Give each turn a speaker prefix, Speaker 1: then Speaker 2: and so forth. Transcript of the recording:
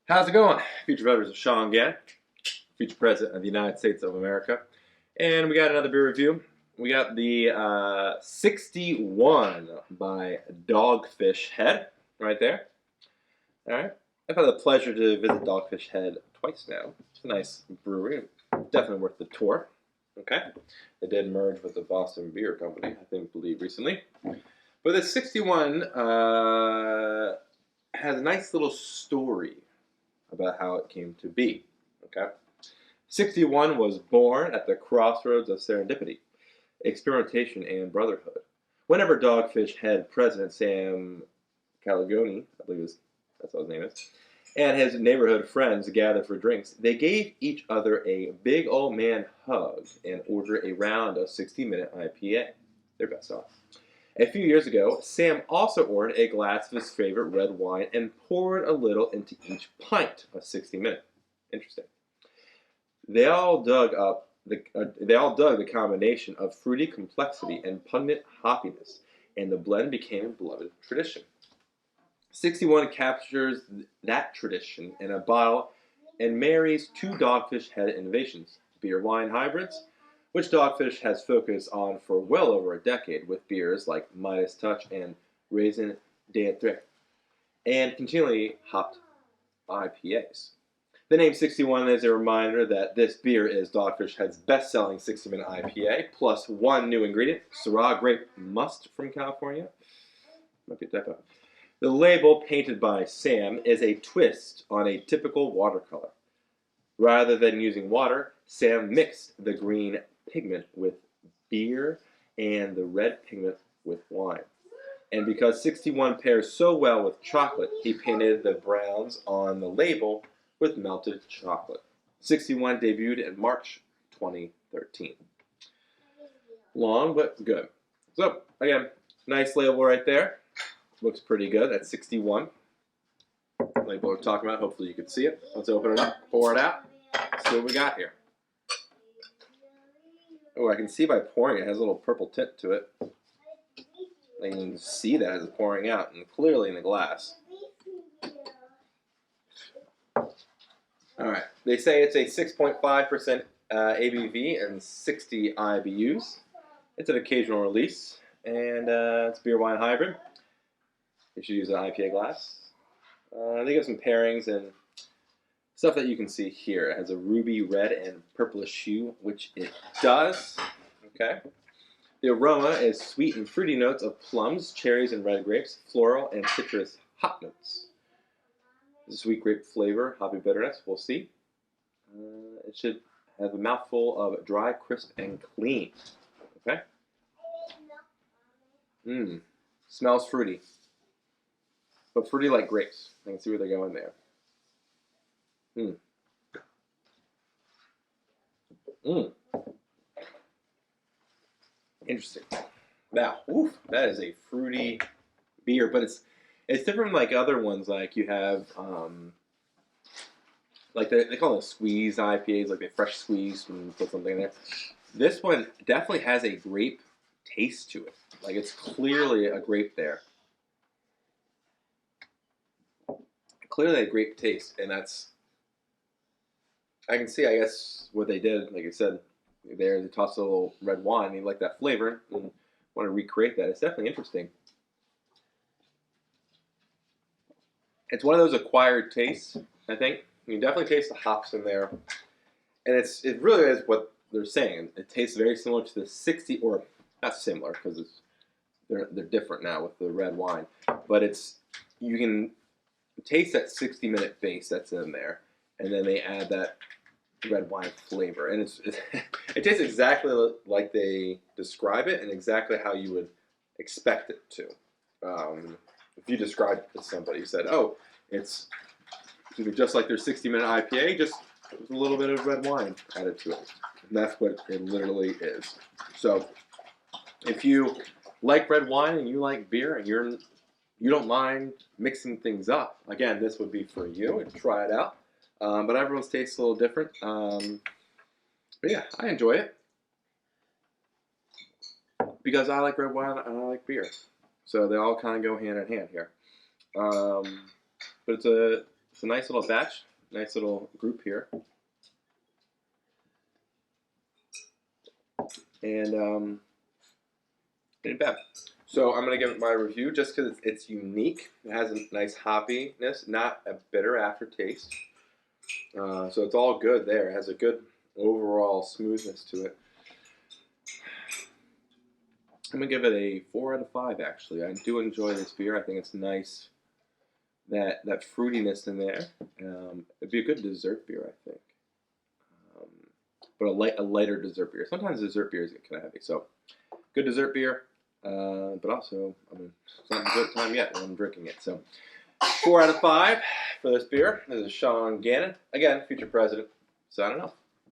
Speaker 1: How's it going? Future voters of Sean Gannon, future president of the United States of America. And we got another beer review. We got the 61 by Dogfish Head right there. All right. I've had the pleasure to visit Dogfish Head twice now. It's a nice brewery. Definitely worth the tour. Okay. They did merge with the Boston Beer Company, I believe recently. But the 61 has a nice little story about how it came to be. Okay, 61 was born at the crossroads of serendipity, experimentation, and brotherhood. Whenever Dogfish Head president Sam Caligoni, I believe that's what his name is, and his neighborhood friends gathered for drinks, they gave each other a big old man hug and ordered a round of 60-minute IPA, their best off. A few years ago, Sam also ordered a glass of his favorite red wine and poured a little into each pint of 60 Minute. Interesting. They all dug the combination of fruity complexity and pungent hoppiness, and the blend became a beloved tradition. 61 captures that tradition in a bottle and marries two Dogfish Head innovations: beer-wine hybrids, which Dogfish has focused on for well over a decade with beers like Midas Touch and Raisin d'Etre, and continually hopped IPAs. The name 61 is a reminder that this beer is Dogfish Head's best-selling 60-minute IPA, plus one new ingredient, Syrah Grape Must from California. Might be a typo. The label, painted by Sam, is a twist on a typical watercolor. Rather than using water, Sam mixed the green pigment with beer and the red pigment with wine. And because 61 pairs so well with chocolate, he painted the browns on the label with melted chocolate. 61 debuted in March 2013. Long but good. So, again, nice label right there. Looks pretty good. That's 61. Label we're talking about. Hopefully you can see it. Let's open it up, pour it out, see what we got here. Oh, I can see by pouring it has a little purple tint to it. I can see that as it's pouring out, and clearly in the glass. All right. They say it's a 6.5% ABV and 60 IBUs. It's an occasional release, and it's beer wine hybrid. You should use an IPA glass. They give some pairings and stuff that you can see here. It has a ruby red and purplish hue, which it does. Okay. The aroma is sweet and fruity notes of plums, cherries, and red grapes, floral and citrus hop notes. The sweet grape flavor, hoppy bitterness, we'll see. It should have a mouthful of dry, crisp, and clean. Okay. Smells fruity. But fruity like grapes. I can see where they're going there. Interesting. Now, that is a fruity beer, but it's different from like other ones. Like you have, like they call them squeeze IPAs, like they fresh squeeze and put something in there. This one definitely has a grape taste to it. Like it's clearly a grape there. Clearly a grape taste, and that's, I can see, I guess, what they did, like I said, there, they tossed a little red wine, they like that flavor, and want to recreate that. It's definitely interesting. It's one of those acquired tastes, I think. You can definitely taste the hops in there, and it really is what they're saying. It tastes very similar to the 60, or not similar, because they're different now with the red wine, but you can taste that 60-minute base that's in there, and then they add that red wine flavor, and it tastes exactly like they describe it, and exactly how you would expect it to. If you described it to somebody, you said, "Oh, it's just like their 60-minute IPA, just with a little bit of red wine added to it," and that's what it literally is. So, if you like red wine and you like beer, and you don't mind mixing things up, again, this would be for you, and try it out. But everyone's tastes a little different. But yeah, I enjoy it because I like red wine and I like beer, so they all kind of go hand in hand here. But it's a It's a nice little batch, nice little group here. And pretty bad. So I'm going to give it my review just because it's unique. It has a nice hoppiness, not a bitter aftertaste. So it's all good there. It has a good overall smoothness to it. I'm going to give it a 4 out of 5, actually. I do enjoy this beer. I think it's nice, that fruitiness in there. It'd be a good dessert beer, I think. But a lighter dessert beer. Sometimes dessert beers get kind of heavy. So, good dessert beer. But also, I mean, it's not dessert time yet when I'm drinking it. So, 4 out of 5 for this beer. This is Sean Gannon. Again, future president. Signing off.